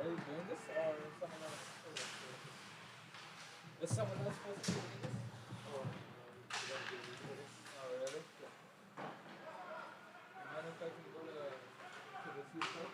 Are you doing this or someone else? Is someone else supposed to be doing this? Oh, really? You mind if I can go to the food court?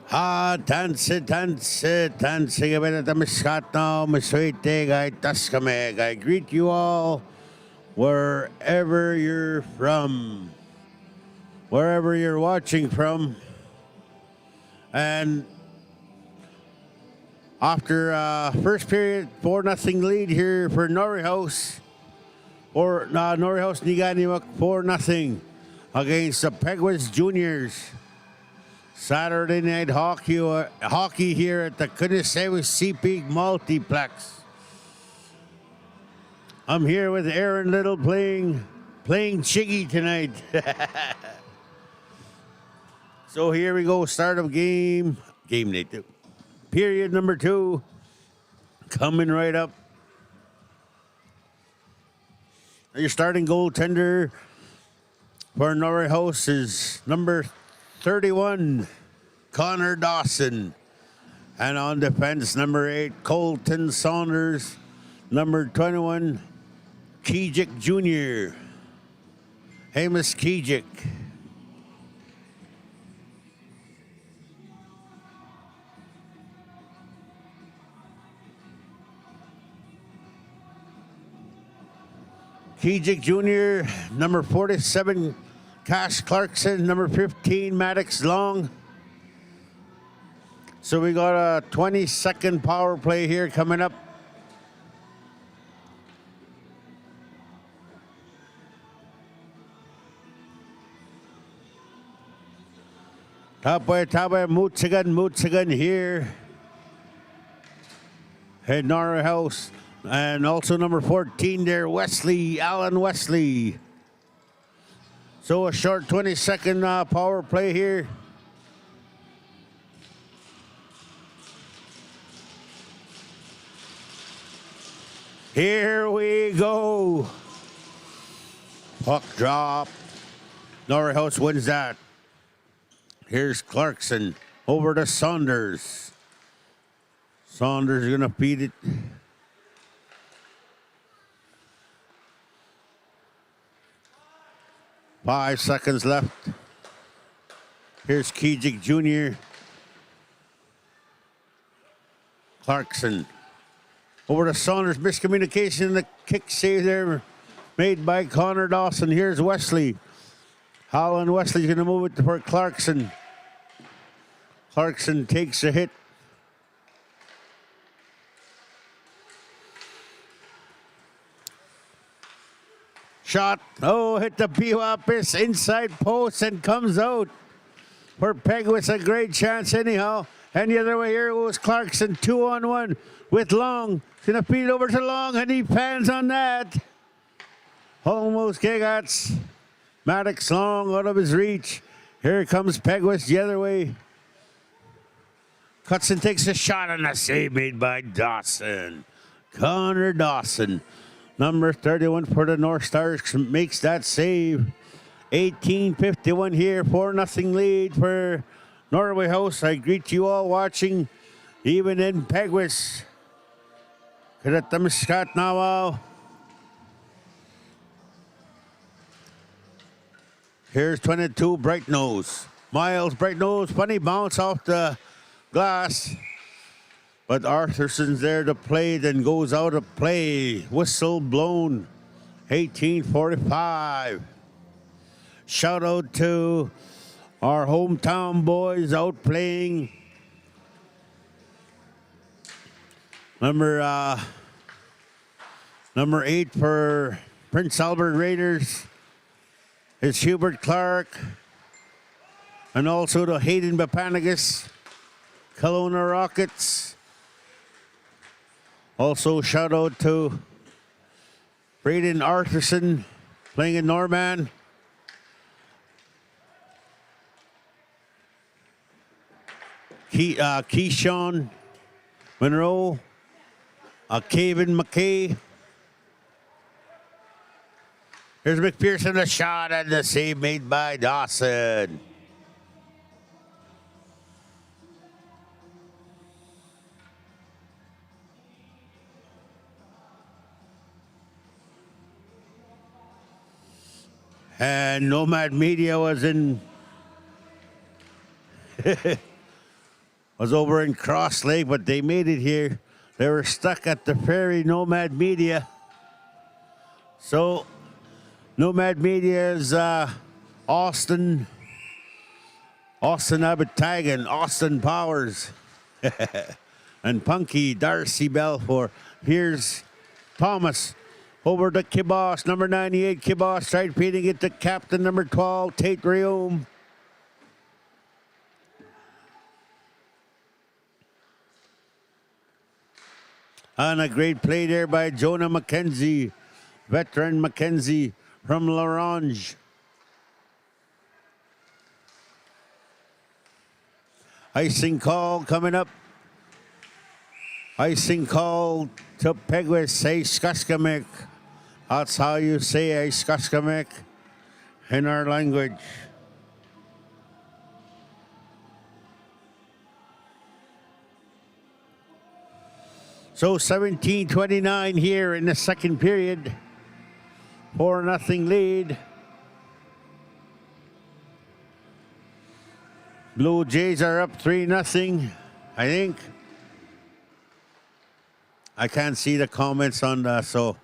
Tanse, gabi na miskat na miswerte kahit tas kami. I greet you all wherever you're from, wherever you're watching from. And after first period, 4-0 lead here for Norway House. Norway House Niganiwak 4-0 against the Peguis Juniors. Saturday night hockey here at the Kunisewi CP Multiplex. I'm here with Aaron Little playing Chiggy tonight. So here we go, start of game day 2. Period number 2 coming right up. Your starting goaltender for Norway House is number 31, Connor Dawson. And on defense, number 8, Colton Saunders. Number 21, Kijik Jr. Amos Kijik. Kijik Jr., number 47, Cash Clarkson, number 15, Maddox Long. So we got a 20-second power play here coming up. Tapay, Mutsagan here at Norway House. And also number 14 there, Alan Wesley. So a short 20-second power play here. Here we go. Puck drop. Norway House wins that. Here's Clarkson over to Saunders. Saunders gonna feed it. Five seconds left. Here's Kijik Jr. Clarkson. Over to Saunders. Miscommunication. The kick save there made by Connor Dawson. Here's Wesley. Holland Wesley's going to move it for Clarkson. Clarkson takes a hit. Shot. Oh, hit the Peguis inside post and comes out. For Peguis, a great chance anyhow. And the other way here goes Clarkson, 2-on-1 with Long. Gonna feed it over to Long, and he pans on that. Almost Kegats. Maddox Long out of his reach. Here comes Peguis the other way. Cutson takes a shot and a save made by Dawson. Connor Dawson. Number 31 for the North Stars makes that save. 18:51 here, 4-0 lead for Norway House. I greet you all watching, even in Peguis. Karatamiskat Nawaw. Here's 22, Bright Nose. Miles Bright Nose, funny bounce off the glass. But Arthursson's there to play, then goes out of play. Whistle blown. 18:45. Shout out to our hometown boys out playing. Number 8 for Prince Albert Raiders is Hubert Clark. And also to Hayden Bapanagas, Kelowna Rockets. Also, shout out to Braden Arthurson playing in Norman. Keyshawn Monroe. Kevin McKay. Here's McPherson, a shot and the save made by Dawson. And Nomad Media was in was over in Cross Lake, but they made it here. They were stuck at the ferry, Nomad Media. So, Nomad Media is Austin Abitagan, Austin Powers, and Punky, Darcy Balfour. Here's Thomas over to Kibos, number 98. Kibos tried feeding it to captain number 12, Tate Riom. And a great play there by Jonah McKenzie, veteran McKenzie from Larange. Icing call coming up. Icing call to Peguis, Aiskaskamek. That's how you say Aiskaskamek in our language. So 17:29 here in the second period. 4-0 lead. Blue Jays are up 3-0, I think. I can't see the comments on that, so.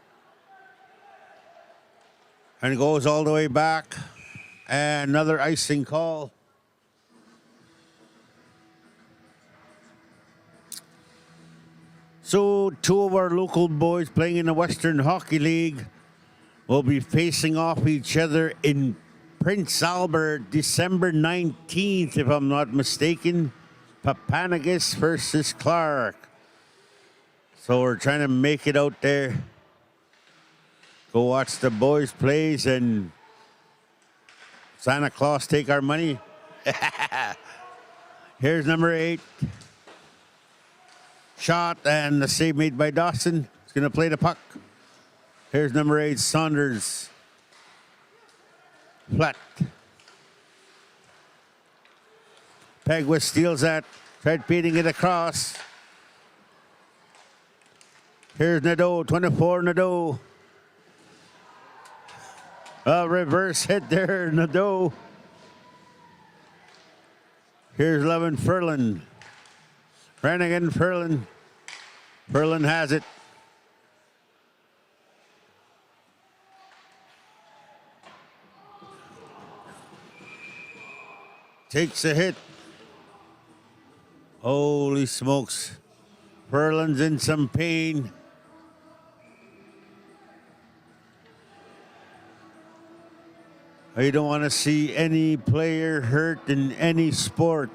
And it goes all the way back. And another icing call. So, two of our local boys playing in the Western Hockey League will be facing off each other in Prince Albert, December 19th, if I'm not mistaken. Papanagis versus Clark. So we're trying to make it out there. Go watch the boys plays and Santa Claus take our money. Here's number 8. Shot and the save made by Dawson. He's going to play the puck. Here's number 8, Saunders. Flat. Peguis steals that. Tried beating it across. Here's Nadeau, 24 Nadeau. A reverse hit there, Nadeau. Here's Levin Furlan. Brannigan Furlan. Furlan has it. Takes a hit. Holy smokes. Furlan's in some pain. You don't want to see any player hurt in any sport.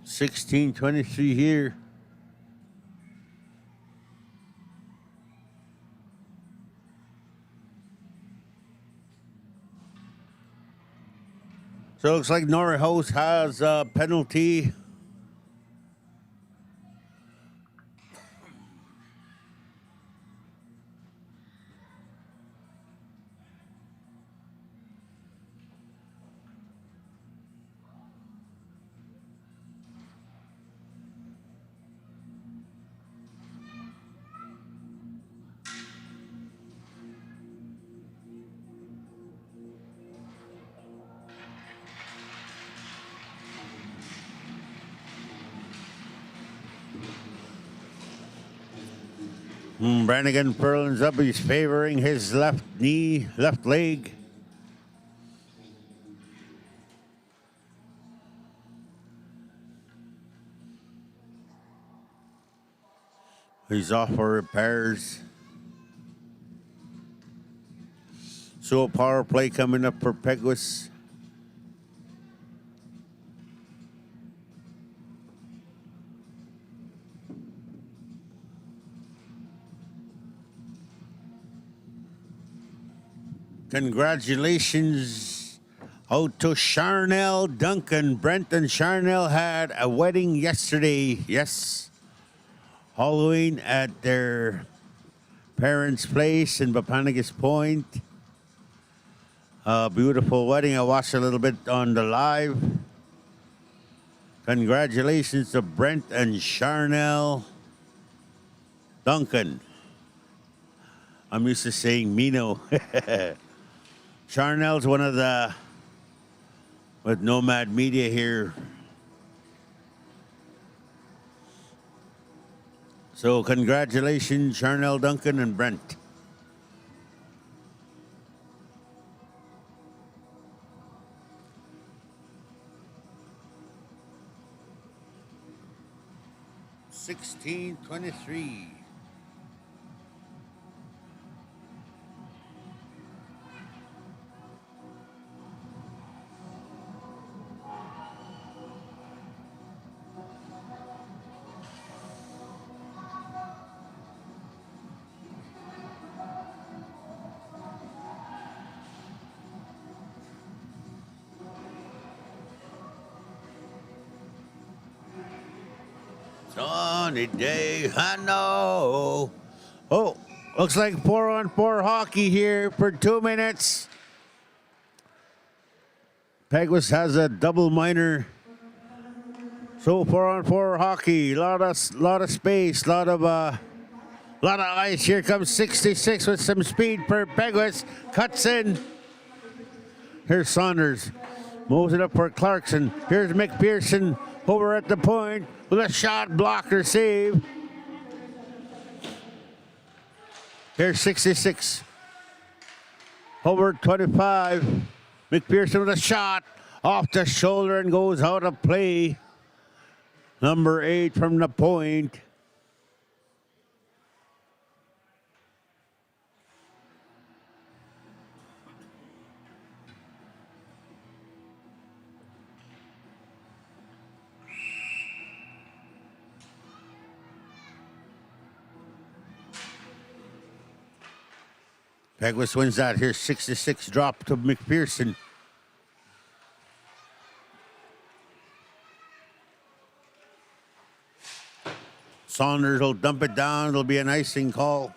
$16.23 here. So it looks like Norway House has a penalty. Brannigan Furlan's up. He's favoring his left knee, left leg. He's off for repairs. So a power play coming up for Peguis. Congratulations out to Charnel Duncan. Brent and Charnel had a wedding yesterday. Yes. Halloween at their parents' place in Papanagis Point. A beautiful wedding. I watched a little bit on the live. Congratulations to Brent and Charnel Duncan. I'm used to saying Mino. Charnel's one of the, with Nomad Media here. So congratulations, Charnel Duncan and Brent. $16.23. Sunny day, I know. Oh, looks like 4-on-4 hockey here for 2 minutes. Peguis has a double minor. So 4-on-4 hockey, lot of space, lot of ice. Here comes 66 with some speed for Peguis. Cuts in. Here's Saunders. Moves it up for Clarkson. Here's McPherson over at the point with a shot blocker save. Here's 66. Over 25. McPherson with a shot off the shoulder and goes out of play. Number 8 from the point. Peguis wins that. Here's 66 drop to McPherson. Saunders will dump it down. It'll be an icing call.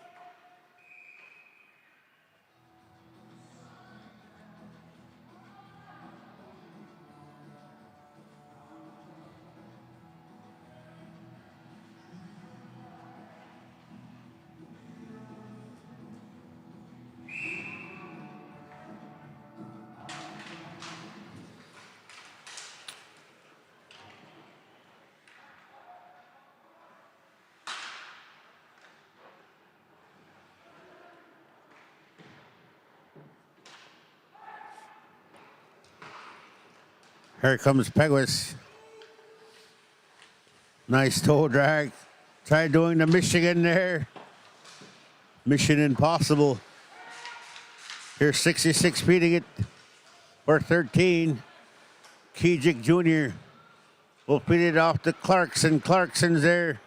Here comes Peguis. Nice toe drag. Try doing the Michigan there. Mission impossible. Here's 66 beating it for 13. Kijik Jr. will feed it off to Clarkson. Clarkson's there.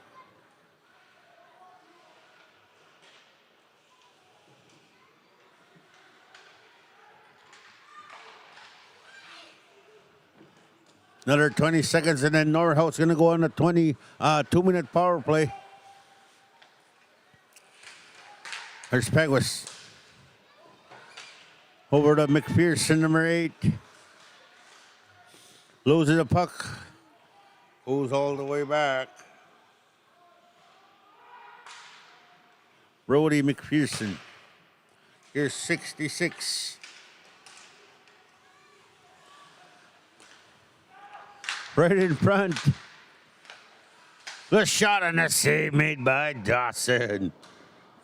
Another 20 seconds, and then Norway House going to go on a 2-minute power play. There's Peguis. Over to McPherson, number 8. Loses the puck. Goes all the way back. Brody McPherson. Here's 66. Right in front. The shot and the save made by Dawson.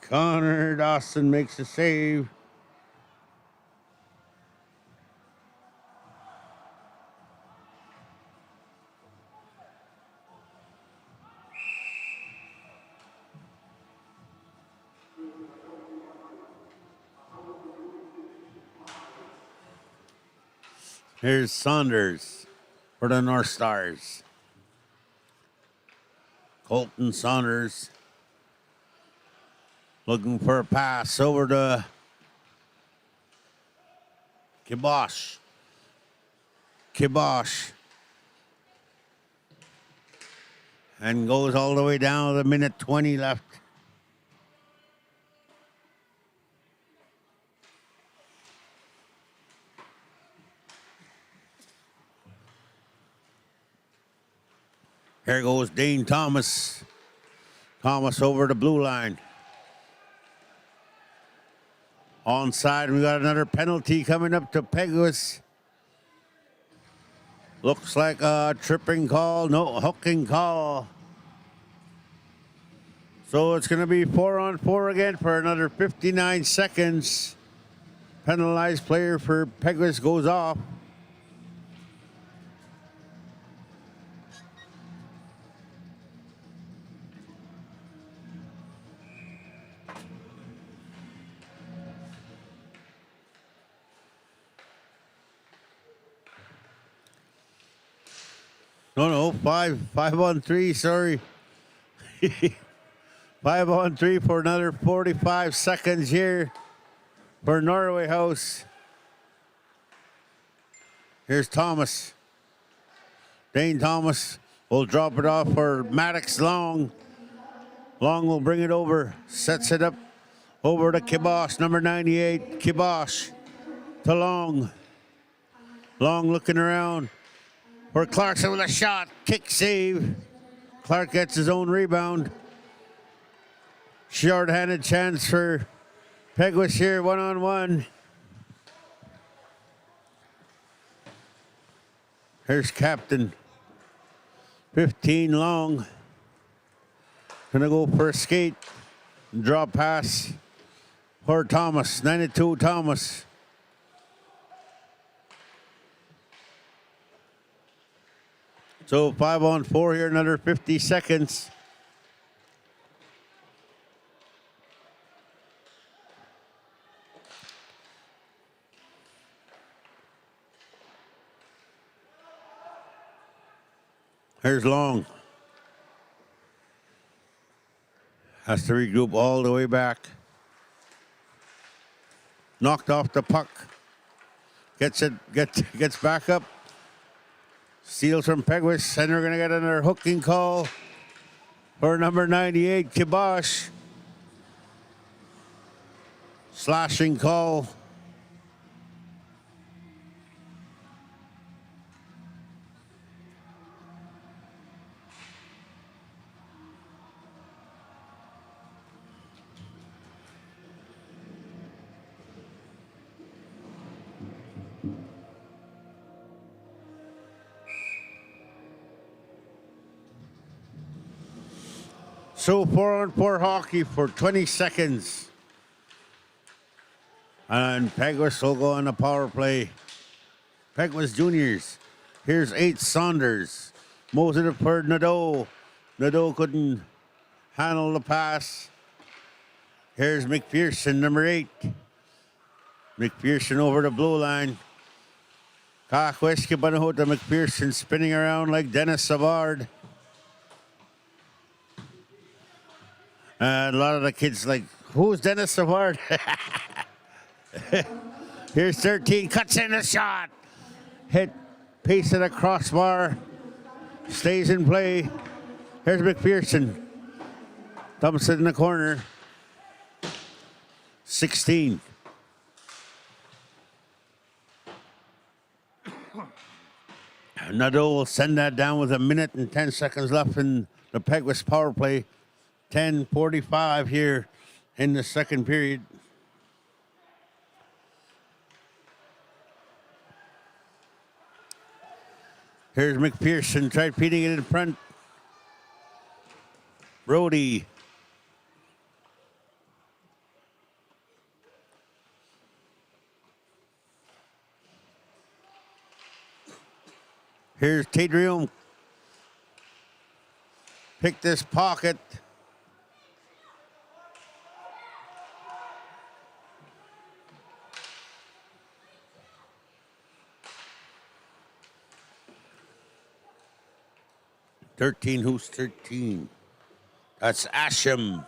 Connor Dawson makes a save. Here's Saunders for the North Stars. Colton Saunders looking for a pass over to Kibosh. And goes all the way down to the minute 20 left. Here goes Dane Thomas. Thomas over the blue line. Onside, we got another penalty coming up to Peguis. Looks like a tripping call, no hooking call. So it's going to be 4-on-4 again for another 59 seconds. Penalized player for Peguis goes off. No, 5-on-3, sorry. 5-on-3 for another 45 seconds here for Norway House. Here's Thomas. Dane Thomas will drop it off for Maddox Long. Long will bring it over, sets it up over to Kibosh, number 98. Kibosh to Long. Long looking around for Clarkson with a shot. Kick save. Clark gets his own rebound. Short-handed chance for Peguis here, 1-on-1. Here's Captain. 15 Long. Gonna go for a skate. Draw pass for Thomas. 92 Thomas. So 5-on-4 here, another 50 seconds. Here's Long. Has to regroup all the way back. Knocked off the puck. Gets back up. Steals from Peguis, and we're going to get another hooking call for number 98, Kibosh. Slashing call. So 4-on-4 hockey for 20 seconds. And Peguis will go on the power play. Peguis Juniors. Here's 8 Saunders. Moves it up for Nadeau. Nadeau couldn't handle the pass. Here's McPherson, number 8. McPherson over the blue line. Kakweski Banahota McPherson spinning around like Dennis Savard. And a lot of the kids like, who's Dennis Savard? Here's 13, cuts in the shot. Hit, pace of the crossbar. Stays in play. Here's McPherson. Dumps it in the corner. 16. Nadeau will send that down with 1 minute and 10 seconds left in the Peguis power play. 10:45 here in the second period. Here's McPherson, tried feeding it in front. Brody. Here's Tadrium. Pick this pocket. Who's 13? That's Asham.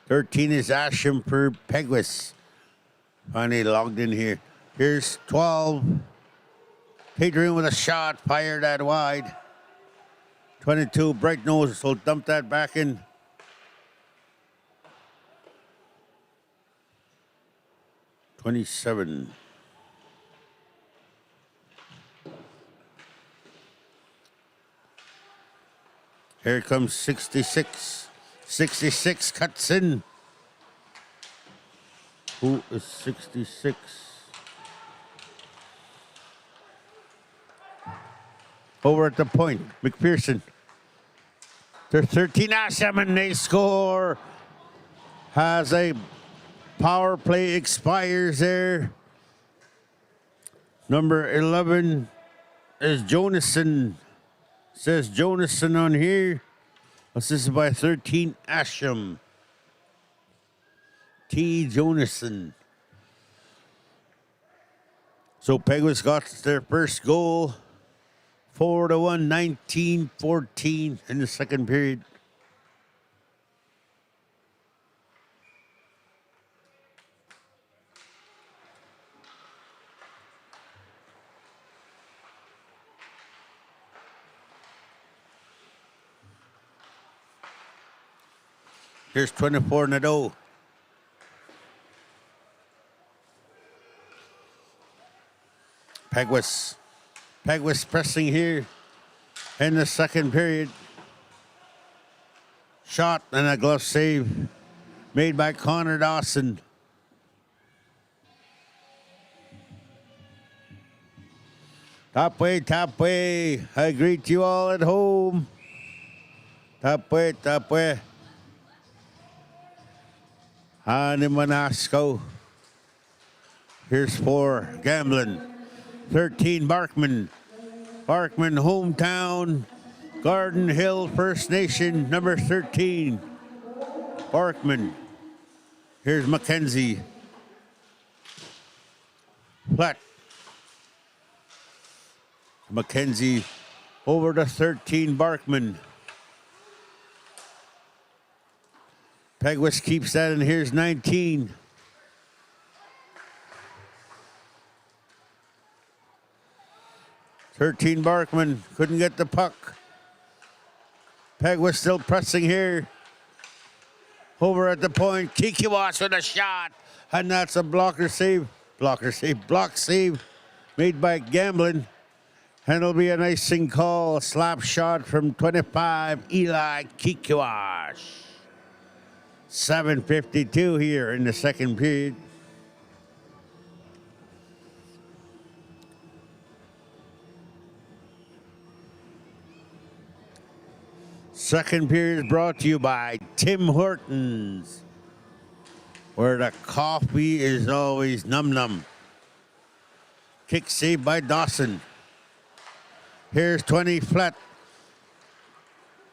13 is Asham for Peguis. Finally logged in here. Here's 12. Hadrian with a shot, fired that wide. 22, Bright Nose will dump that back in. Here comes 66. 66 cuts in. Who is 66? Over at the point, McPherson. They're 13 Asham and they score. Has a power play expires there. Number 11 is Jonason. Says Jonason on here. Assisted by 13 Asham. T. Jonason. So Peguis got their first goal. 4-1, 19-14 in the second period. Here's 24 Nadeau. Peguis. Peguis pressing here in the second period. Shot and a glove save made by Connor Dawson. Top way. I greet you all at home. Top way. Ani Manasco. Here's for Gamblin. 13 Barkman. Barkman, hometown. Garden Hill First Nation, number 13. Barkman. Here's Mackenzie. Flat. Mackenzie over to 13 Barkman. Peguis keeps that, and here's 19. Barkman couldn't get the puck. Peguis still pressing here. Over at the point, Kickoff with a shot, and that's a block save made by Gamblin. And it'll be an icing call, a slap shot from 25, Eli Kickoff. 7:52 here in the second period. Second period is brought to you by Tim Hortons, where the coffee is always num-num. Kick save by Dawson. Here's 20 Flat,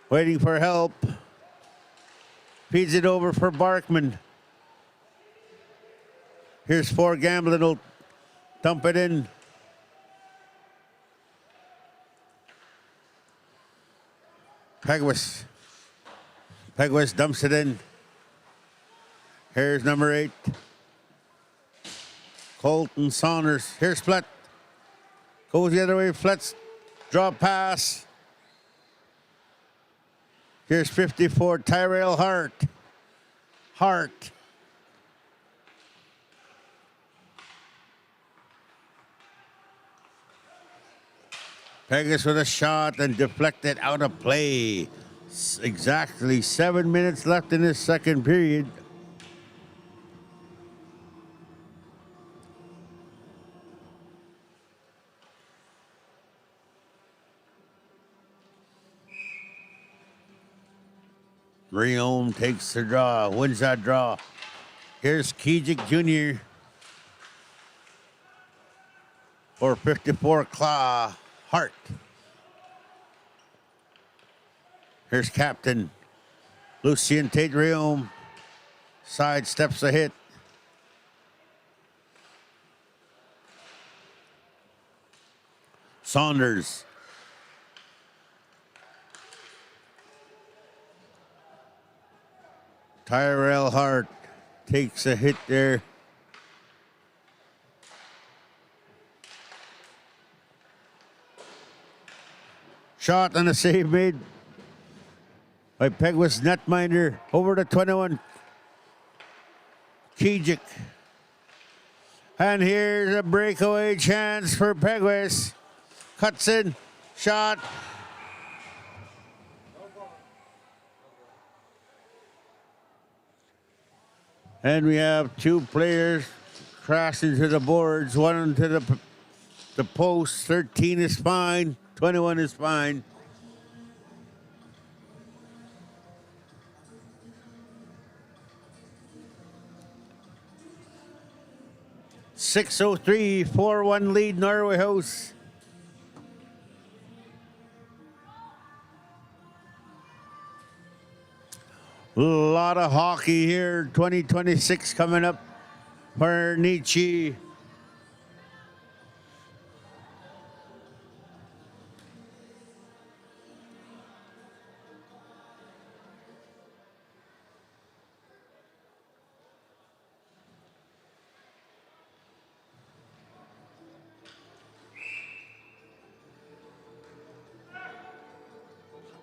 waiting for help. Feeds it over for Barkman. Here's 4 Gamblin, will dump it in. Peguis dumps it in. Here's number 8. Colton Saunders. Here's Flat. Goes the other way. Flet's drop pass. Here's 54, Tyrell Hart. Peguis with a shot and deflected out of play. Exactly 7 minutes left in this second period. Riom takes the draw, wins that draw. Here's Kijik Jr. for 54, Claw Hart. Here's Captain Lucien Tate Riom. Sidesteps a hit. Saunders. Tyrell Hart takes a hit there. Shot and a save made by Peguis netminder over to 21. Kijik. And here's a breakaway chance for Peguis. Cuts in. Shot. And we have two players crashing to the boards. One to the post. 13 is fine. 21 is fine. .603, 4-1 lead Norway House. A lot of hockey here. 2026 coming up for Nietzsche.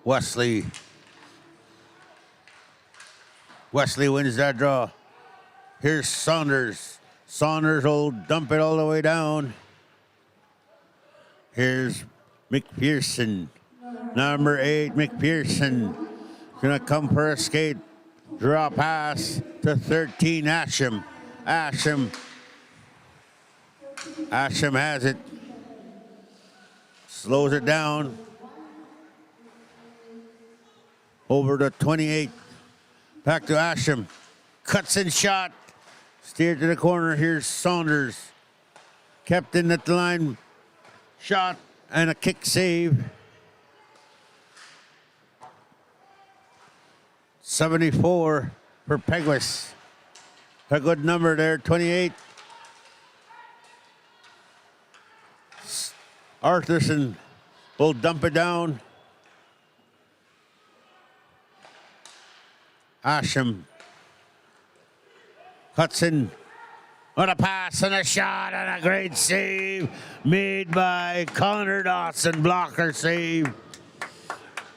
Wesley wins that draw. Here's Saunders. Saunders will dump it all the way down. Here's McPherson. Number 8, McPherson. Gonna come for a skate. Draw pass to 13, Asham. Asham has it. Slows it down. Over to 28. Back to Asham. Cuts and shot. Steered to the corner. Here's Saunders. Kept in at the line. Shot and a kick save. 74 for Peguis. A good number there, 28. Arthurson will dump it down. Asham. Hudson. What a pass and a shot and a great save made by Connor Dawson. Blocker save.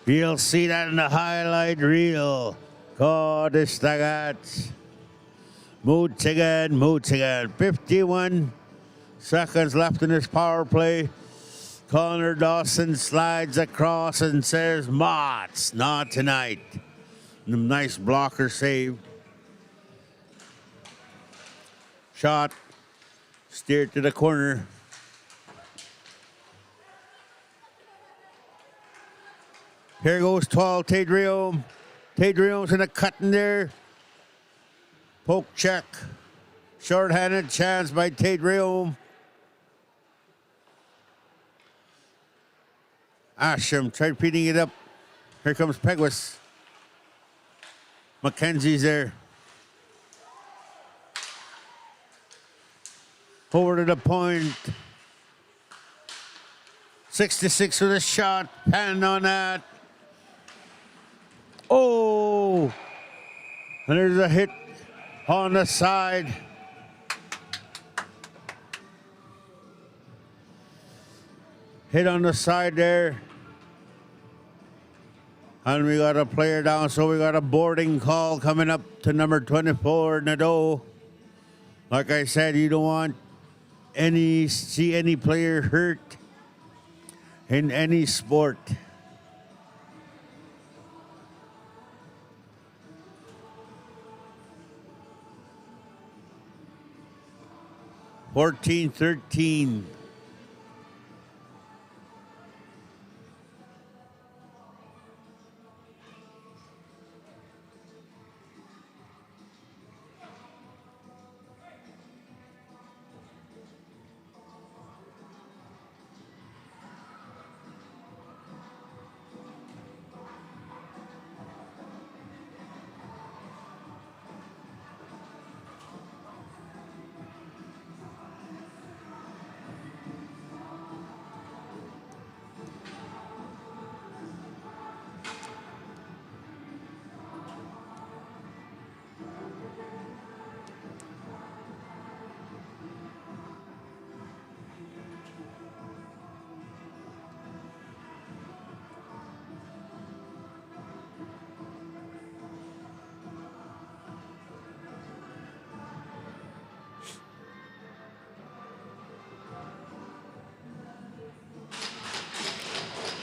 You'll see that in the highlight reel. God, Estagat. Mootzigan. 51 seconds left in this power play. Connor Dawson slides across and says, Mott's not tonight. Nice blocker save. Shot. Steered to the corner. Here goes 12, Tadrium. Tadrium's in a cut in there. Poke check. Short-handed chance by Tadrium. Asham tried feeding it up. Here comes Peguis. McKenzie's there. Over to the point. 66 with a shot. Pan on that. Oh! And there's a hit on the side. Hit on the side there. And we got a player down, so we got a boarding call coming up to number 24, Nadeau. Like I said, you don't want see any player hurt in any sport. $14-13.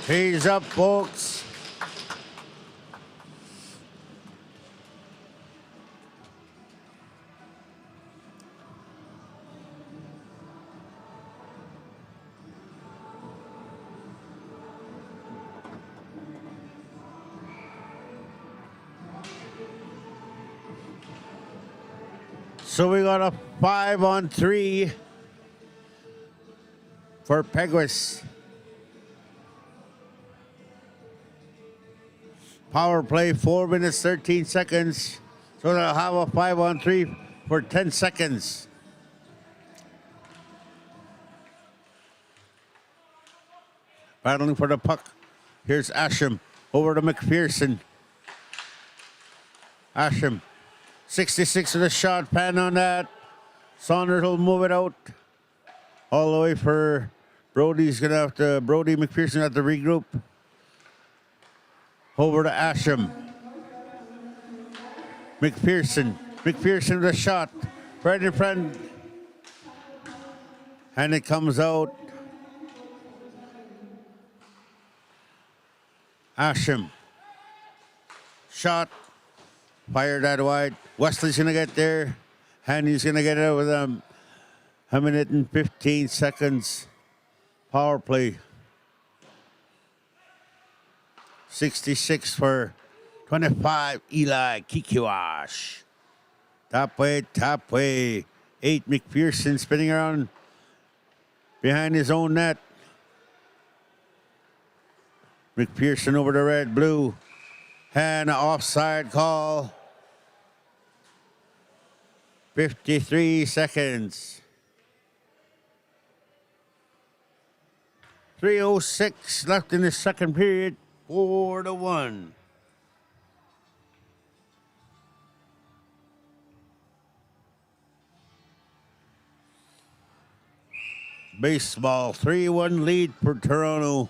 He's up, folks. So we got a 5-on-3 for Peguis. Power play, 4 minutes, 13 seconds. So they'll have a 5-on-3 for 10 seconds. Battling for the puck. Here's Asham over to McPherson. Asham, 66 with a shot, pan on that. Saunders will move it out. All the way for Brody McPherson have to regroup. Over to Asham. McPherson with a shot. Right in front. And it comes out. Asham. Shot. Fired that wide. Wesley's going to get there. And he's going to get it with a minute and 15 seconds. Power play. 66 for 25. Eli Kikiwash. Top way. 8 McPherson spinning around behind his own net. McPherson over the red, blue. And an offside call. 53 seconds. 3:06 left in the second period. 4-1. Baseball, 3-1 lead for Toronto.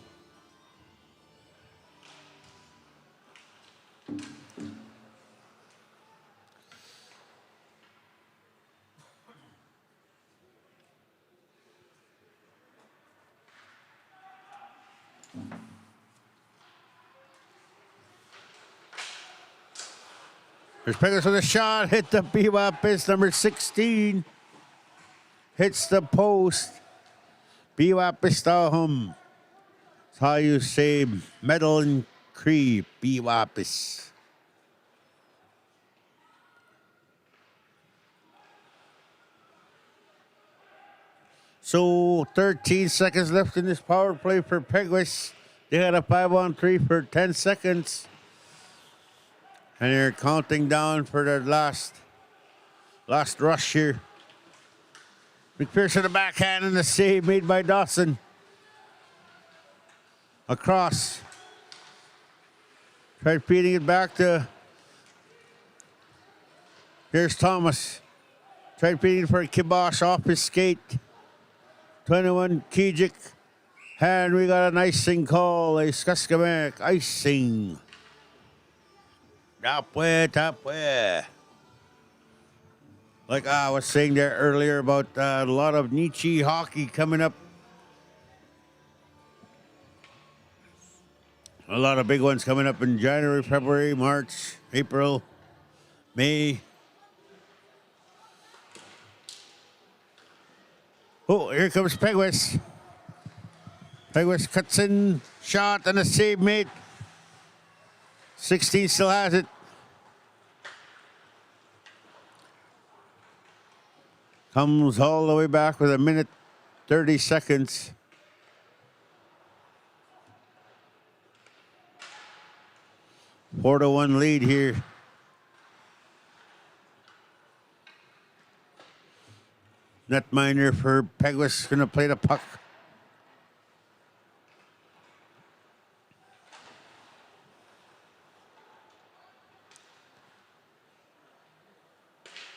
There's Peguis with a shot, hit the BWAP, number 16. Hits the post. BWAP That's how you say metal and Cree, BWAP. So 13 seconds left in this power play for Peguis. They had a 5-on-3 for 10 seconds. And they're counting down for their last rush here. McPherson the backhand and the save made by Dawson. Across. Tried feeding it back to. Here's Thomas. Tried feeding it for Kibosh off his skate. 21 Kijik. And we got an icing call. A Skaskamek icing. Top way. Like I was saying there earlier about a lot of Nietzsche hockey coming up. A lot of big ones coming up in January, February, March, April, May. Oh, here comes Peguis. Peguis cuts in, shot, and a save made. 16 still has it. Comes all the way back with a minute 30 seconds. Four to 1 lead here. Netminer for Peguis going to play the puck.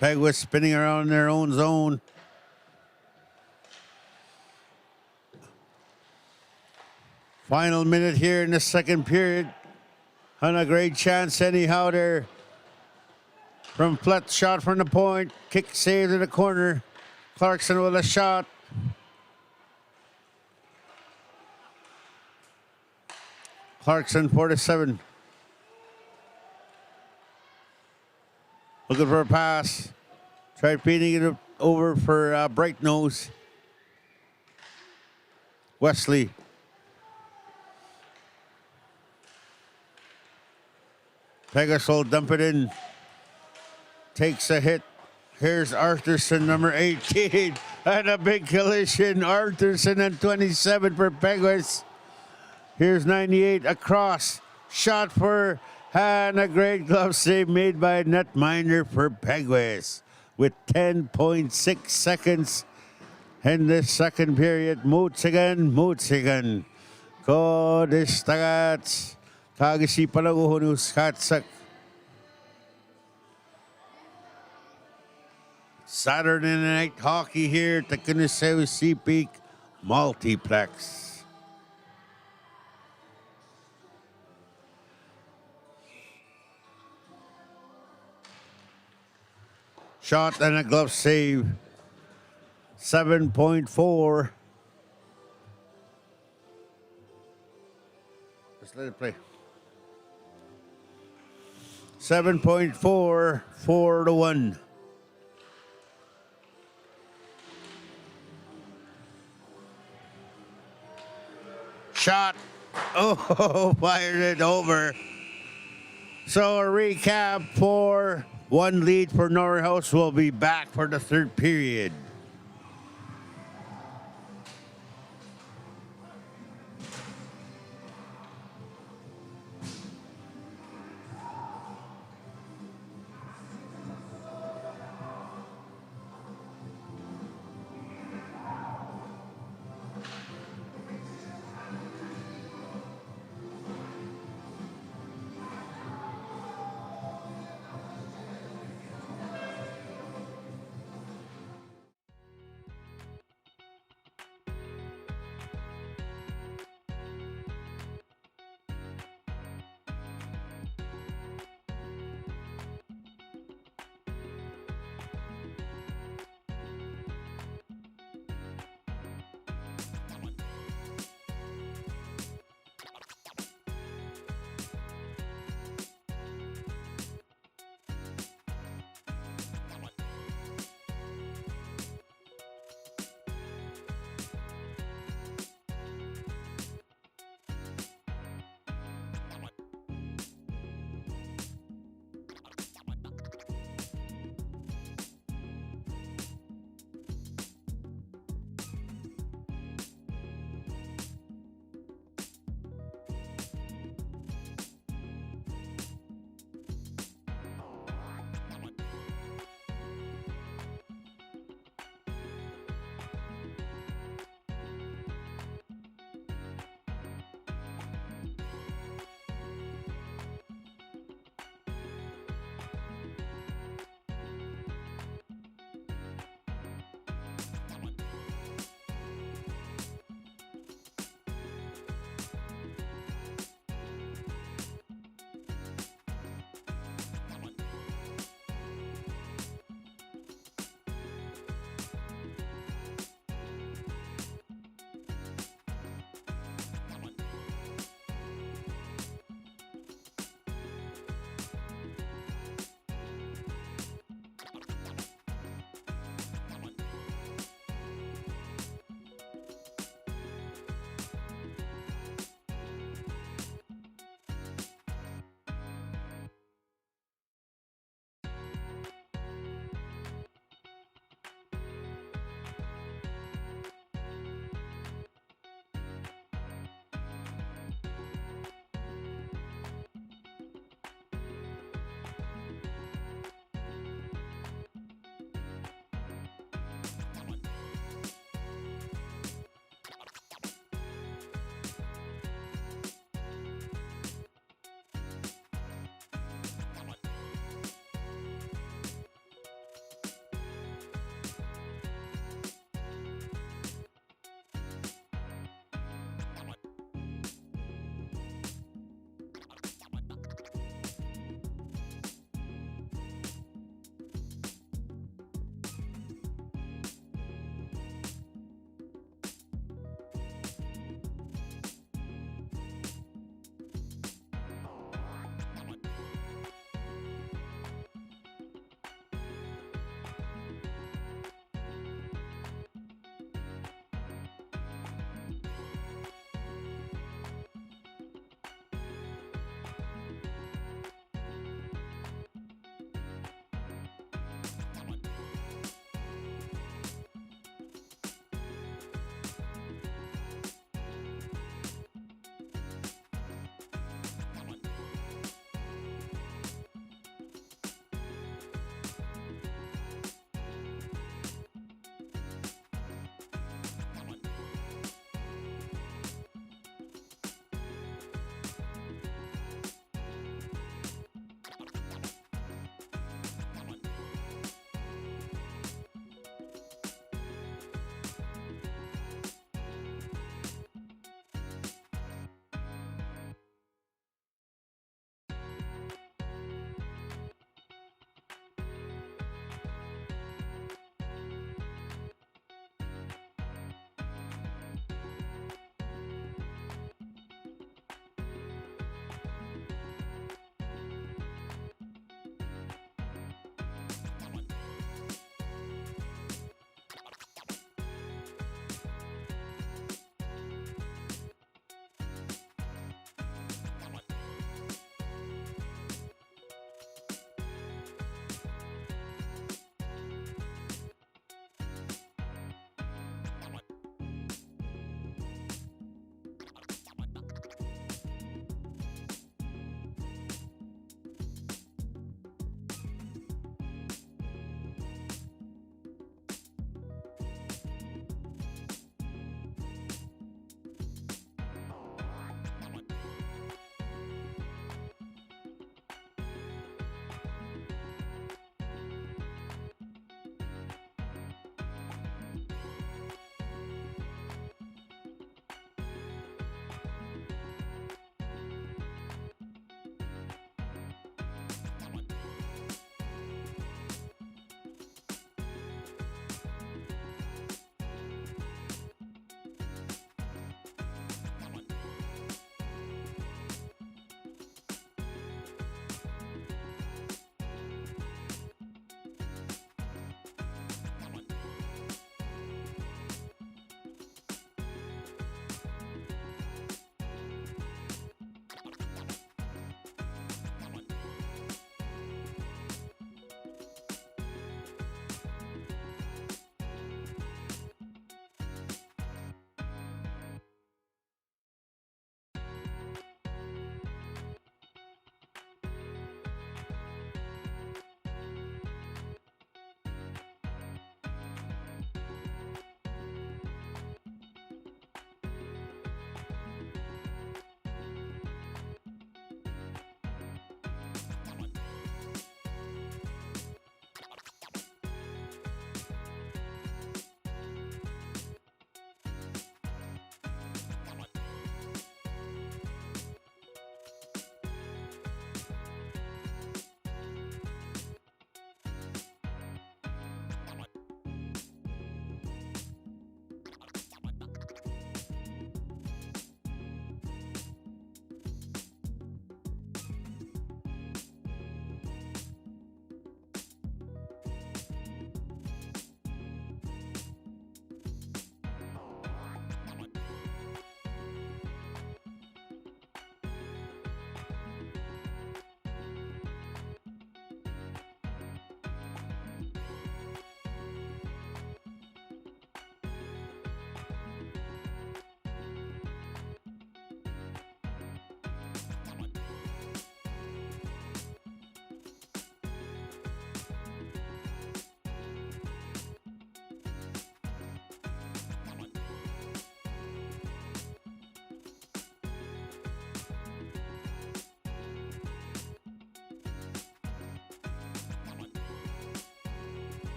Peguis spinning around in their own zone. Final minute here in the second period. And a great chance anyhow there. From Flet, shot from the point. Kick saved in the corner. Clarkson with a shot. Clarkson, 47. Looking for a pass. Tried feeding it over for Bright Nose. Wesley. Peguis will dump it in. Takes a hit. Here's Arthurson, number 18. And a big collision. Arthurson and 27 for Peguis. Here's 98 across. Shot for, and a great glove save made by netminder for Peguis. With 10.6 seconds in this second period. Mutsigan. Ko distagats. Kagisi palaguhunus katsak. Saturday night hockey here at the Kunisew Sea Peak Multiplex. Shot and a glove save. 7.4. Just let it play. 7.4, 4-1. Shot. Oh, fired it over. So a recap for one lead for Norway House. Will be back for the third period.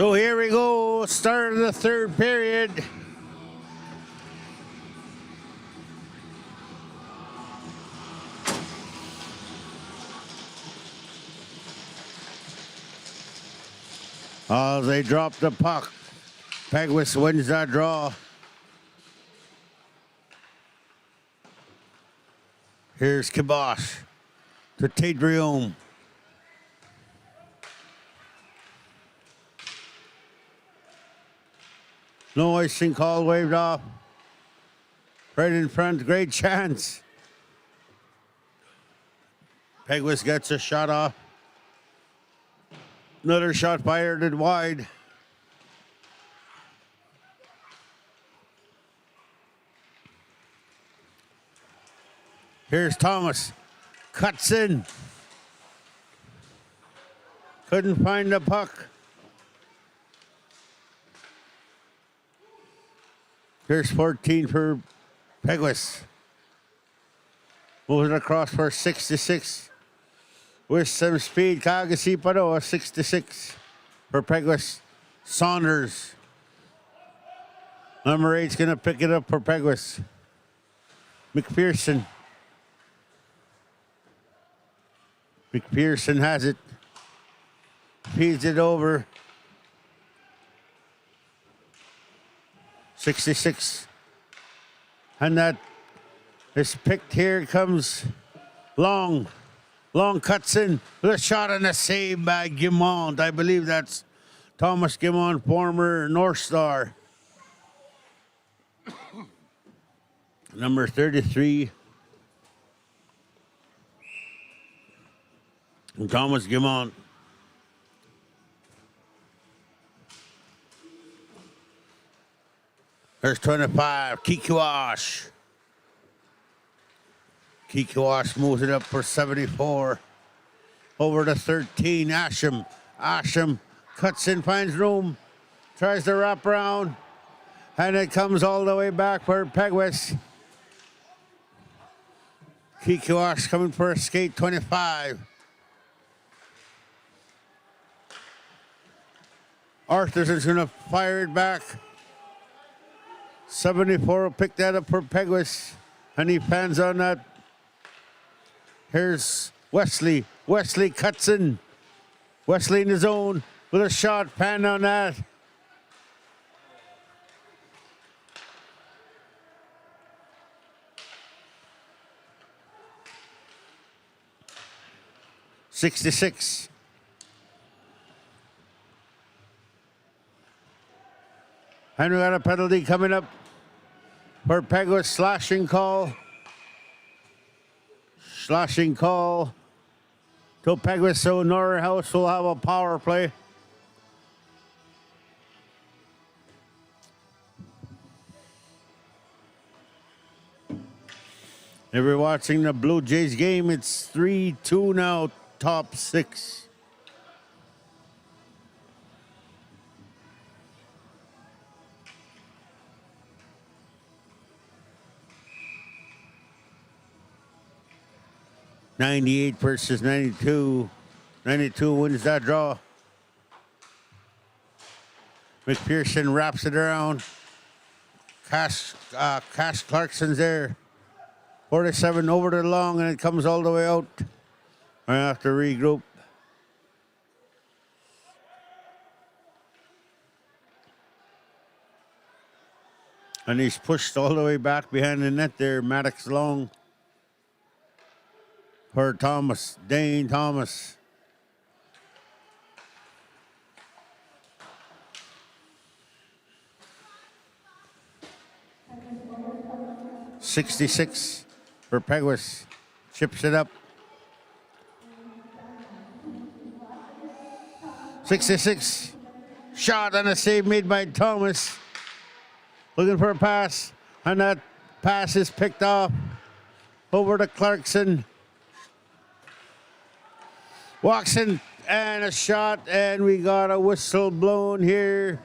So here we go, start of the third period. Oh, they drop the puck. Peguis wins that draw. Here's Kibosh to Tadrium. No icing call waved off. Right in front, great chance. Peguis gets a shot off. Another shot fired it wide. Here's Thomas. Cuts in. Couldn't find the puck. Here's 14 for Peguis. Moves it across for 66. With some speed, Kagasipadoa, 66 for Peguis. Saunders. Number 8's going to pick it up for Peguis. McPherson. McPherson has it. Feeds it over. 66. And that is picked. Here comes Long. Long cuts in with a shot and a save by Guimond. I believe that's Thomas Guimond, former North Star. Number 33. Thomas Guimond. There's 25. Kickoff. Kickoff moves it up for 74. Over to 13. Asham. Asham cuts in, finds room. Tries to wrap around. And it comes all the way back for Peguis. Kickoff coming for a skate, 25. Arthur's going to fire it back. 74 will pick that up for Peguis. And he pans on that. Here's Wesley. Wesley cuts in. Wesley in his zone with a shot. Pan on that. .66. And we got a penalty coming up for Peguis. Slashing call. Slashing call to Peguis, so Norway House will have a power play. If you're watching the Blue Jays game, it's 3-2 now, top 6. .98 versus 92. 92 wins that draw. McPherson wraps it around. Cash Clarkson's there. 47 over to Long, and it comes all the way out. I have to regroup. And he's pushed all the way back behind the net there. Maddox Long. For Thomas, Dane Thomas. .66 for Peguis. Chips it up. 66. Shot and a save made by Thomas. Looking for a pass. And that pass is picked off. Over to Clarkson. Walks in and a shot, and we got a whistle blown here.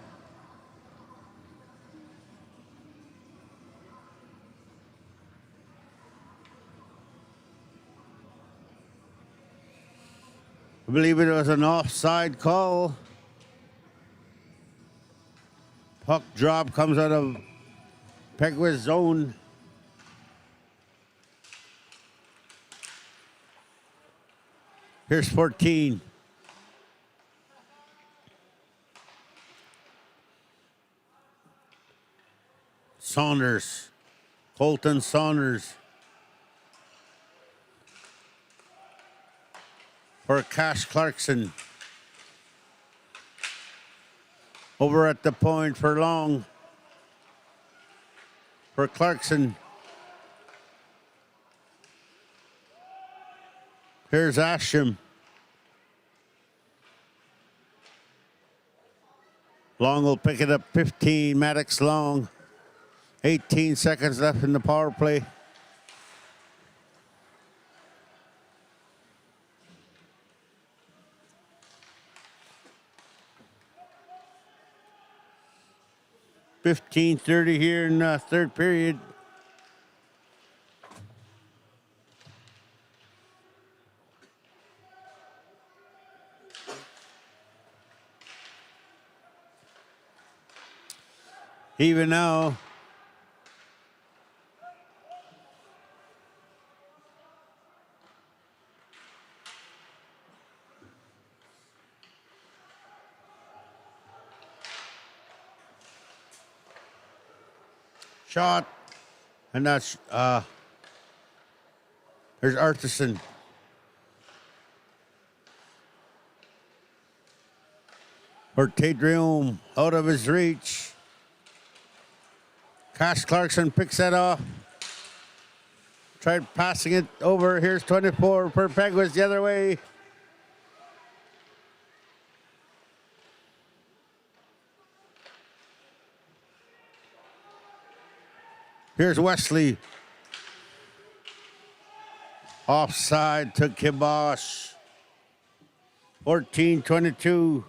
I believe it was an offside call. Puck drop comes out of Peguis zone. Here's 14. Saunders. Colton Saunders. For Cash Clarkson. Over at the point for Long. For Clarkson. Here's Asham. Long will pick it up 15. Maddox Long. 18 seconds left in the power play. $15:30 here in the third period. Even now, shot, and that's there's Artisan. Or Tadrium out of his reach. Cash Clarkson picks that off. Tried passing it over. Here's 24 for Peguis the other way. Here's Wesley. Offside to Kibosh. 14-22.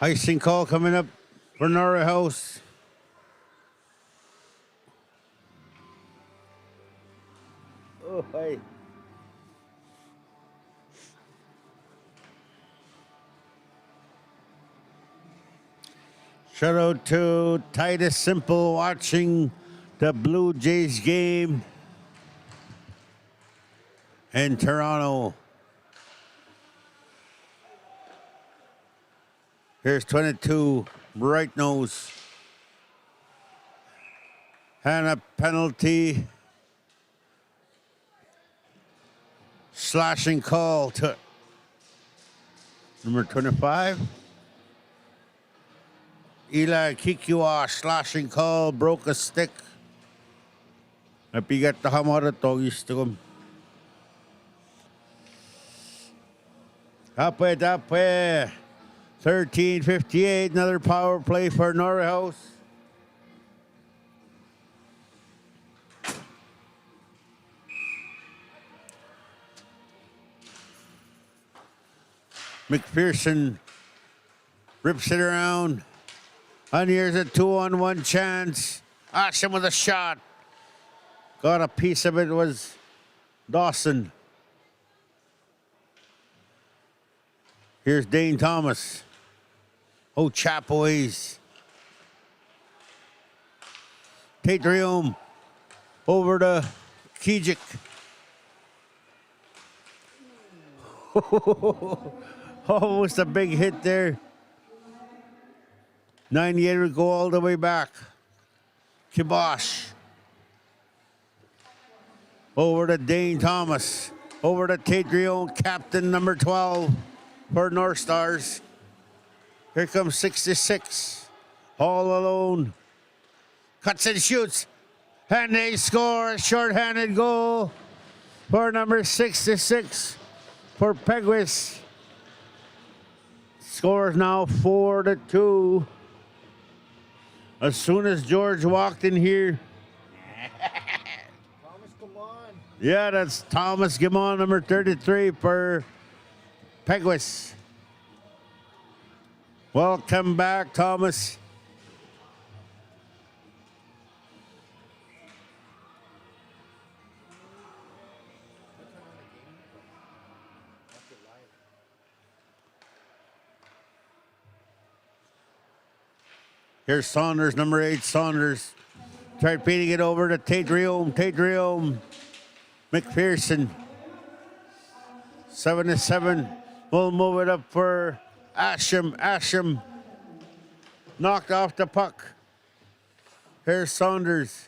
Icing call coming up for Norway House. Oh, hey. Shout out to Titus Simple watching the Blue Jays game in Toronto. Here's 22, Bright Nose. And a penalty. Slashing call to number 25. Eli Kikiwa, slashing call, broke a stick. Napigat na hamara to, gusto ko. Tapwe. 13:58, another power play for Norway House. McPherson rips it around. And here's a 2-on-1 chance. Asham with a shot. Got a piece of it, was Dawson. Here's Dane Thomas. Oh, Chapois. Tatrium over to Kijik. Almost a big hit there. 98 would go all the way back. Kibosh. Over to Dane Thomas. Over to Tatrium, captain number 12 for North Stars. Here comes 66. All alone. Cuts and shoots. And they score a short-handed goal. for number 66 for Peguis. Score is now 4-2. As soon as George walked in here. Thomas, come on. Yeah, that's Thomas Gimon, number 33 for Peguis. Welcome back, Thomas. Here's Saunders, number 8, Saunders. Tried beating it over to Tate Riom. McPherson. 7-7. We'll move it up for Asham. Knocked off the puck. Here's Saunders.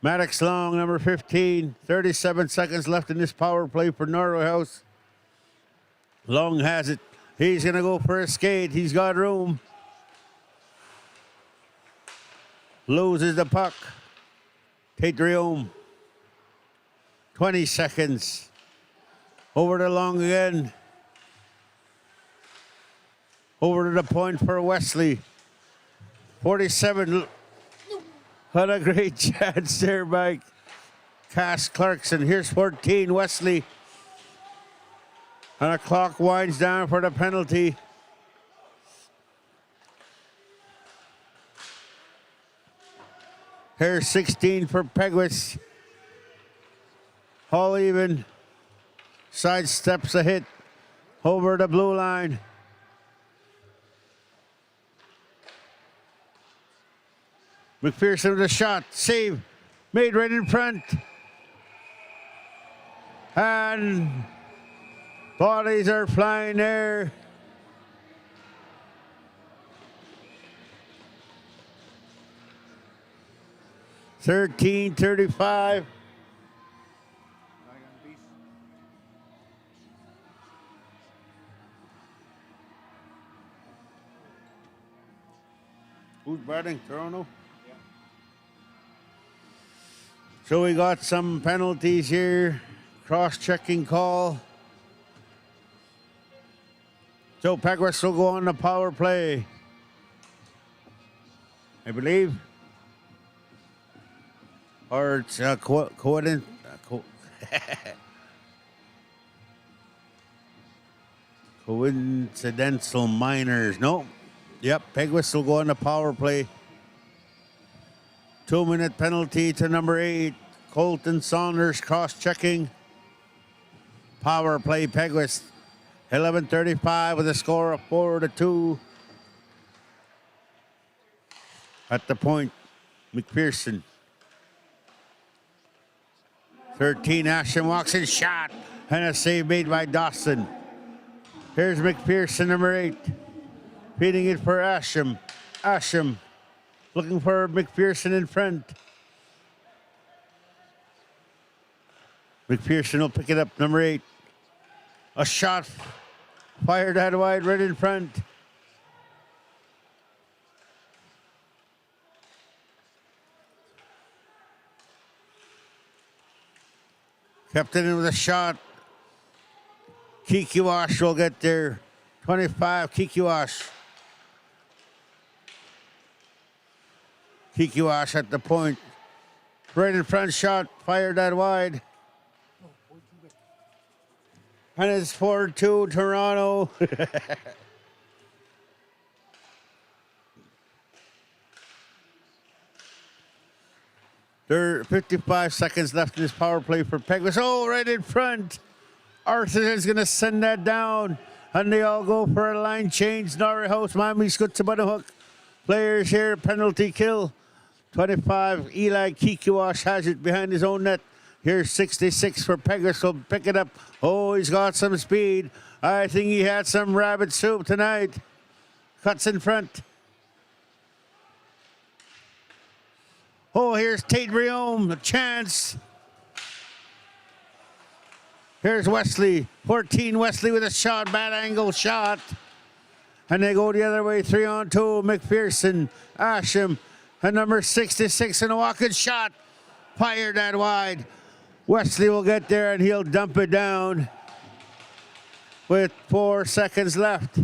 Maddox Long, number 15. 37 seconds left in this power play for Norway House. Long has it. He's going to go for a skate. He's got room. Loses the puck. Tate Riom. 20 seconds. Over to Long again. Over to the point for Wesley. 47. What a great chance there by Cass Clarkson. Here's 14, Wesley. And the clock winds down for the penalty. Here's 16 for Peguis. All even. Sidesteps a hit over the blue line. McPherson with a shot. Save. Made right in front. And bodies are flying there. $13.35. Who's batting? Toronto? Yeah. So we got some penalties here. Cross-checking call. So Peguis will go on the power play, I believe. Or it's coincidental minors. No. Yep, Peguis will go on the power play. 2-minute penalty to number 8. Colton Saunders cross-checking. Power play Peguis. 11:35 with a score of 4-2. At the point, McPherson. 13, Ashton walks in, shot, and a save made by Dawson. Here's McPherson, number 8. Feeding it for Asham. Looking for McPherson in front. McPherson will pick it up, number 8. A shot fired out wide right in front. Kept it in with a shot. Kikiwash will get there. 25, Kikiwash. Kikiwash at the point. Right in front shot, fired that wide. And it's 4-2 Toronto. There are 55 seconds left in this power play for Peguis. Oh, right in front. Arthur is going to send that down. And they all go for a line change. Norway House, Miami Scots about a hook. Players here, penalty kill. 25, Eli Kikiwash has it behind his own net. Here's 66 for Peguis. Will pick it up. Oh, he's got some speed. I think he had some rabbit soup tonight. Cuts in front. Oh, here's Tate Riom, a chance. Here's Wesley, 14 Wesley with a shot, bad angle shot. And they go the other way, 3-on-2, McPherson, Asham. And number 66 in a walking shot. Fired that wide. Wesley will get there and he'll dump it down with 4 seconds left.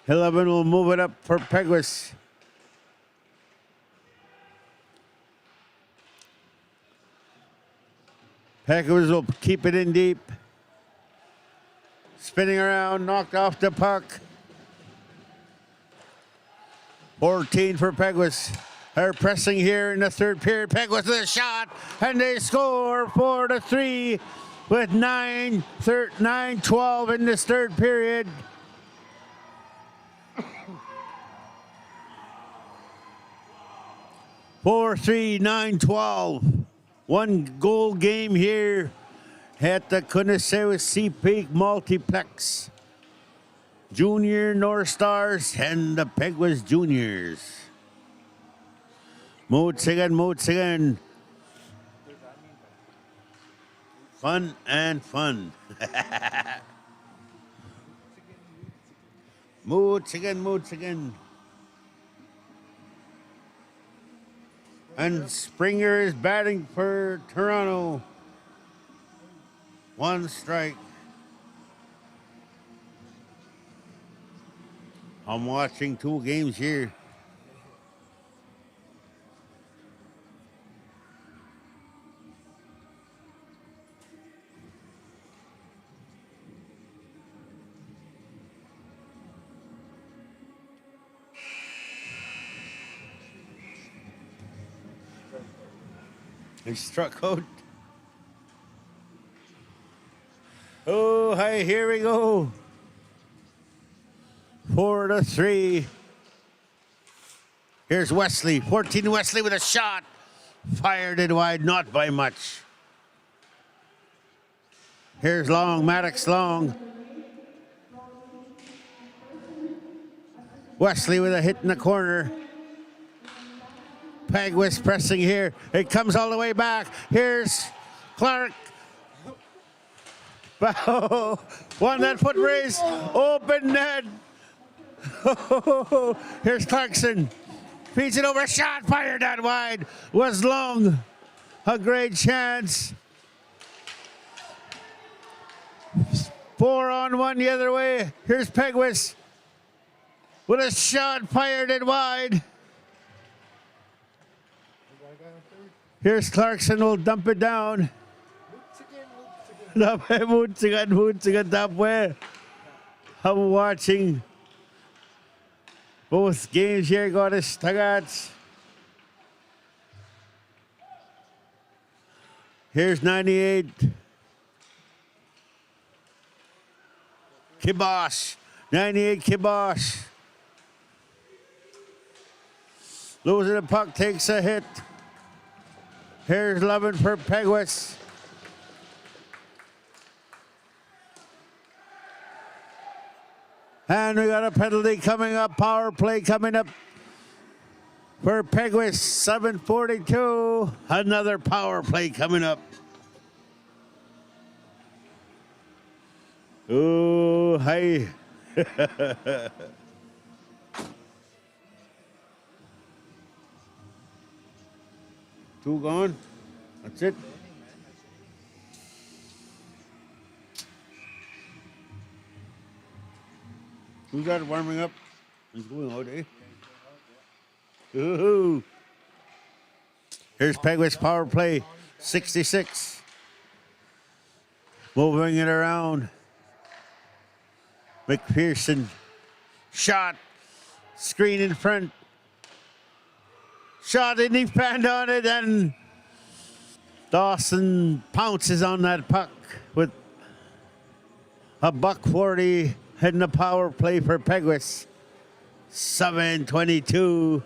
11 will move it up for Peguis. Peguis will keep it in deep. Spinning around, knocked off the puck. 14 for Peguis. They're pressing here in the third period. Peguis with a shot, and they score 4-3 with 9-12 in this third period. Four, 3, 9-12. One goal game here at the Kunasewa Sea Peak Multiplex. Junior North Stars and the Peguis Juniors. Moots again. Fun and fun. Moots again. And Springer is batting for Toronto. 1 strike. I'm watching 2 games here. He struck out. Oh, hi, here we go. 4-3. Here's Wesley. 14 Wesley with a shot. Fired it wide, not by much. Here's Long, Maddox Long. Wesley with a hit in the corner. Peguis pressing here. It comes all the way back. Here's Clark. Won that foot race. Open net. Here's Clarkson. Feeds it over. Shot fired that wide. Was Long. A great chance. 4-on-1 the other way. Here's Peguis with a shot fired it wide. Here's Clarkson will dump it down. Moots again top way. I'm watching both games here. Got his Tagats. Here's 98. Kibosh. 98 Kibosh. Losing the puck, takes a hit. Here's 11 for Peguis. And we got a penalty coming up, power play coming up for Peguis, 7:42. Another power play coming up. Oh, hi. Two gone. That's it. Who's that warming up? He's going out, eh? Ooh. Here's Peguis power play, 66. Moving it around. McPherson. Shot. Screen in front. Shot and he fanned on it, and Dawson pounces on that puck with a $140 hitting the power play for Peguis. 7:22.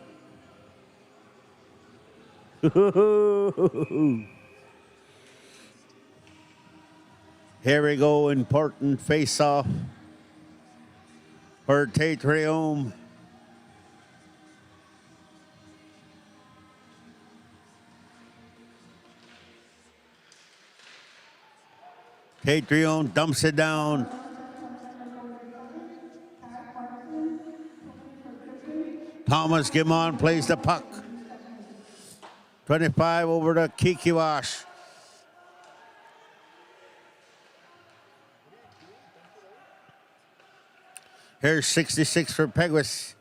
Here we go, important face-off for Tate Reaume. Tate Reaume dumps it down. Thomas Gimon plays the puck. 25 over to Kikiwash. Here's 66 for Peguis.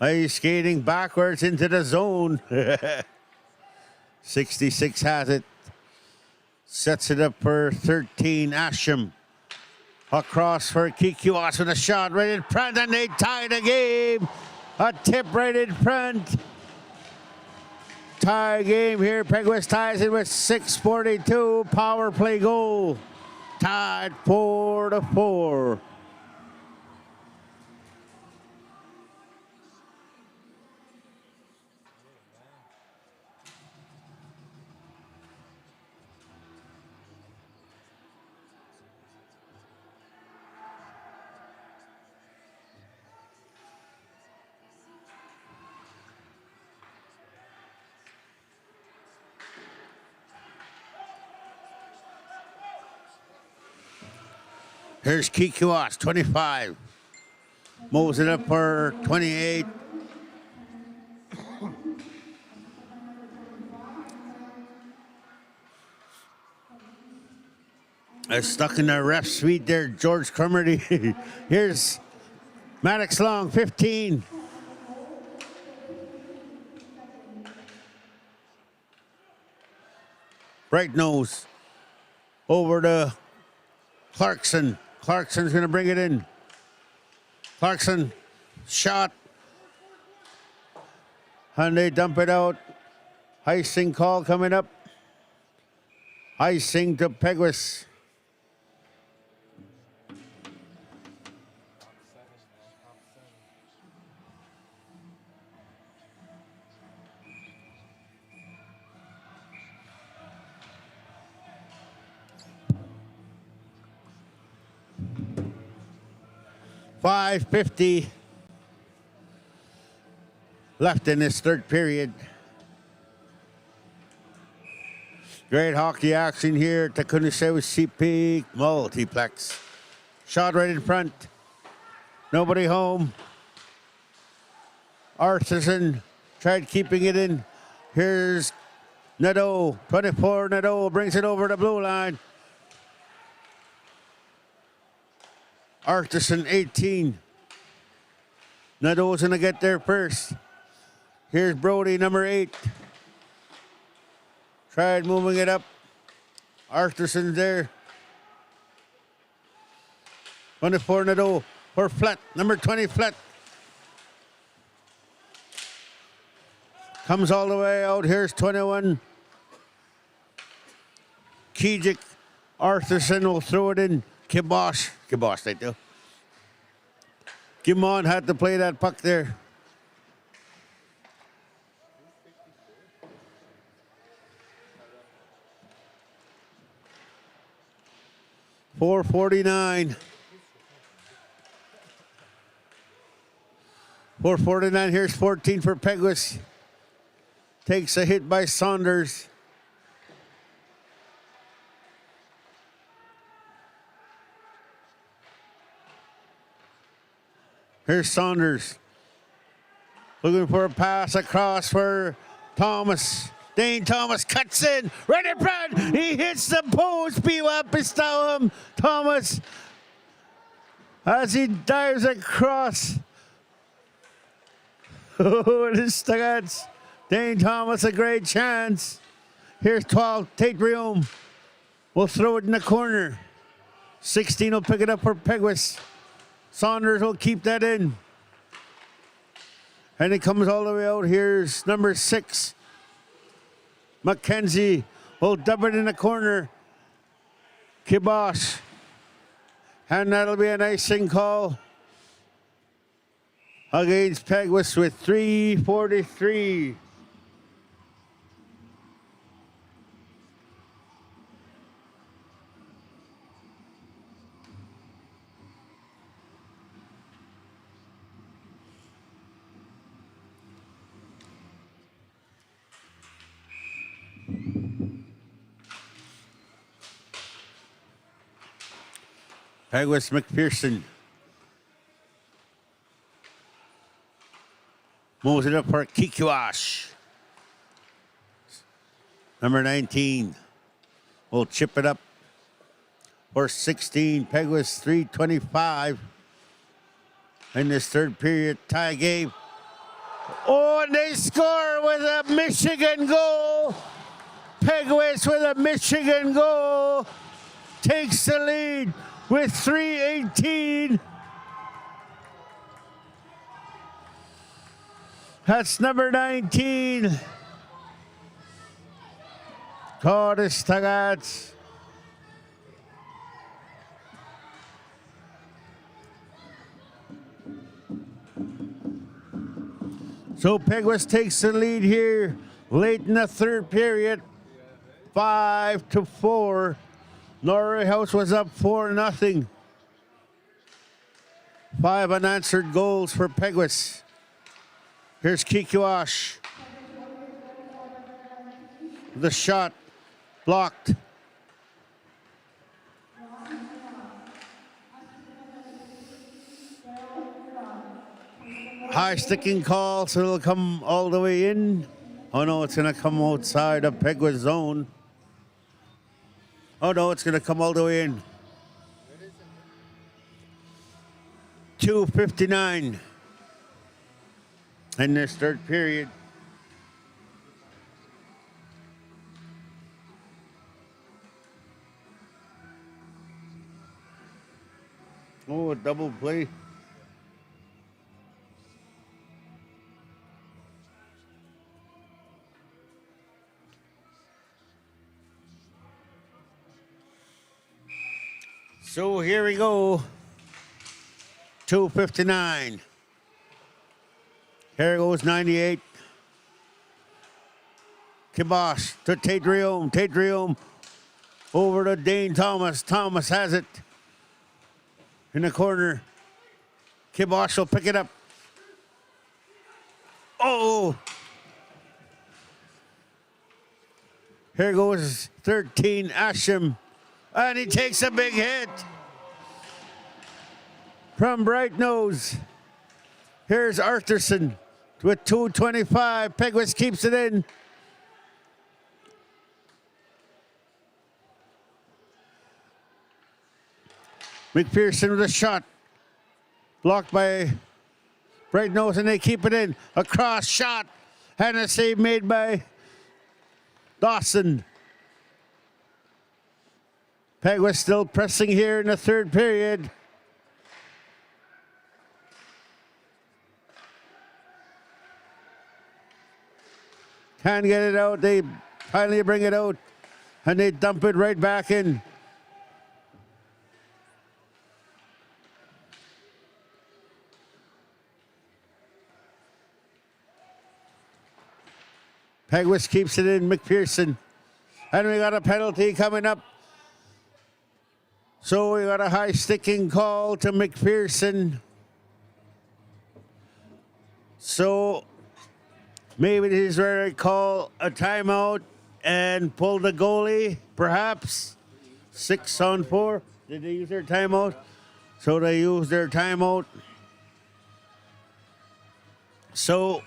He's skating backwards into the zone. 66 has it. Sets it up for 13. Asham. Across for Kikiwas with a shot right in front, and they tie the game. A tip right in front. Tie game here. Peguis ties it with 6:42. Power play goal. Tied 4-4. Here's Kikiwas, 25. Moves it up for 28. Stuck in the ref suite there, George Cromarty. Here's Maddox Long, 15. Bright nose over to Clarkson. Clarkson's going to bring it in. Clarkson, shot. And they dump it out. Icing call coming up. Icing to Peguis. .550 left in this third period. Great hockey action here at the Kuniseu CP Multiplex. Shot right in front. Nobody home. Artisan tried keeping it in. Here's Nadeau. 24 Nadeau brings it over the blue line. Artisan 18. Nadeau's going to get there first. Here's Brody, number 8. Tried moving it up. Artisan's there. 24 Nadeau for Flat. Number 20 Flat. Comes all the way out. Here's 21. Kijik. Artisan will throw it in. Kibosh they do. Gimon had to play that puck there. .449. .449. Here's 14 for Peguis. Takes a hit by Saunders. Here's Saunders. Looking for a pass across for Thomas. Dane Thomas cuts in. Right in front. He hits the post. Biwa Pistauam. Thomas. As he dives across. Oh, this Stagats. Dane Thomas, a great chance. Here's 12. Tate Riom. Will throw it in the corner. 16 will pick it up for Peguis. Saunders will keep that in. And it comes all the way out. Here's number 6. Mackenzie will dub it in the corner. Kibosh. And that'll be an icing call against Peguis with 3:43. Peguis McPherson. Moves it up for Peguis. Number 19 will chip it up for 16. Peguis 3:25 in this third period tie game. Oh, and they score with a Michigan goal. Peguis with a Michigan goal takes the lead with 3:18. That's number 19. Cordis Tagats. So Peguis takes the lead here late in the third period, 5-4. Norway House was up 4-0. 5 unanswered goals for Peguis. Here's Peguis. The shot blocked. High sticking call, so it'll come all the way in. Oh no, it's going to come outside of Peguis zone. Oh no, it's going to come all the way in. 2:59 in this third period. Oh, a double play. So here we go. 2:59. Here goes 98. Kibosh to Tate Riom. Tate Riom over to Dane Thomas. Thomas has it in the corner. Kibosh will pick it up. Oh! Here goes 13, Asham. And he takes a big hit from Bright Nose. Here's Arthurson with 2:25. Peguis keeps it in. McPherson with a shot. Blocked by Bright Nose, and they keep it in. A cross shot. And a save made by Dawson. Peguis still pressing here in the third period. Can't get it out. They finally bring it out, and they dump it right back in. Peguis keeps it in, McPherson. And we got a penalty coming up. So we got a high sticking call to McPherson. So maybe this is where they call a timeout and pull the goalie, perhaps. 6-on-4. Did they use their timeout? So they used their timeout. So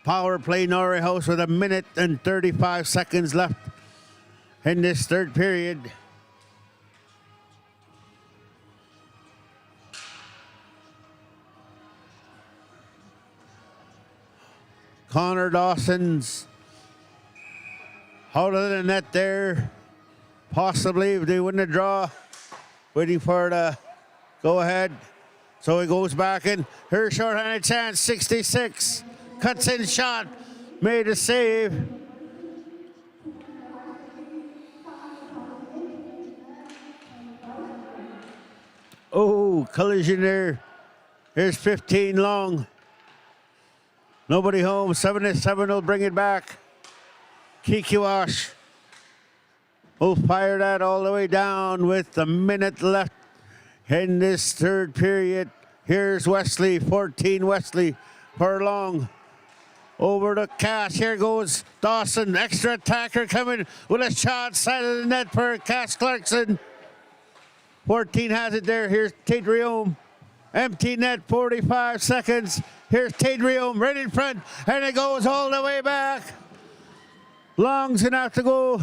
power play Norway House with 1 minute and 35 seconds left in this third period. Connor Dawson's out of the net there. Possibly if they win the draw. Waiting for the go ahead. So he goes back in. Here's short-handed chance, 66. Cuts in shot. Made a save. Oh, collision there. Here's 15 long. Nobody home. 7-7 will bring it back. Peguis will fire that all the way down with a minute left in this third period. Here's Wesley, 14 Wesley for long. Over to Cass. Here goes Dawson. Extra attacker coming with a shot side of the net for Cass Clarkson. 14 has it there. Here's Tate Riom. Empty net, 45 seconds. Here's Tadrium right in front, and it goes all the way back. Long's gonna have to go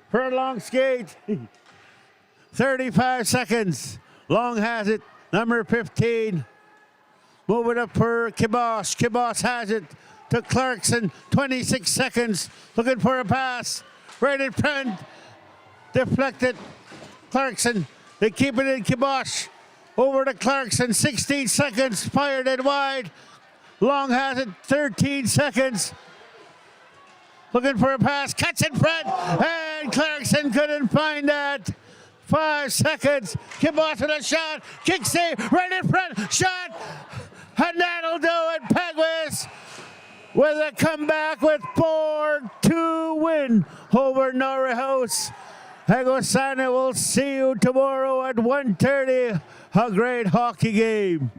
for a long skate. 35 seconds. Long has it. Number 15. Move it up for Kibos. Kibos has it to Clarkson. 26 seconds. Looking for a pass. Right in front. Deflected. Clarkson. They keep it in Kibos. Over to Clarkson. 16 seconds. Fired it wide. Long has it. 13 seconds. Looking for a pass. Cuts in front. And Clarkson couldn't find that. 5 seconds. Kibos with a shot. Kick save. Right in front. Shot. And that'll do it. Peguis with a comeback with 4-2 win over Norway House. Peguis, will see you tomorrow at 1:30. A great hockey game.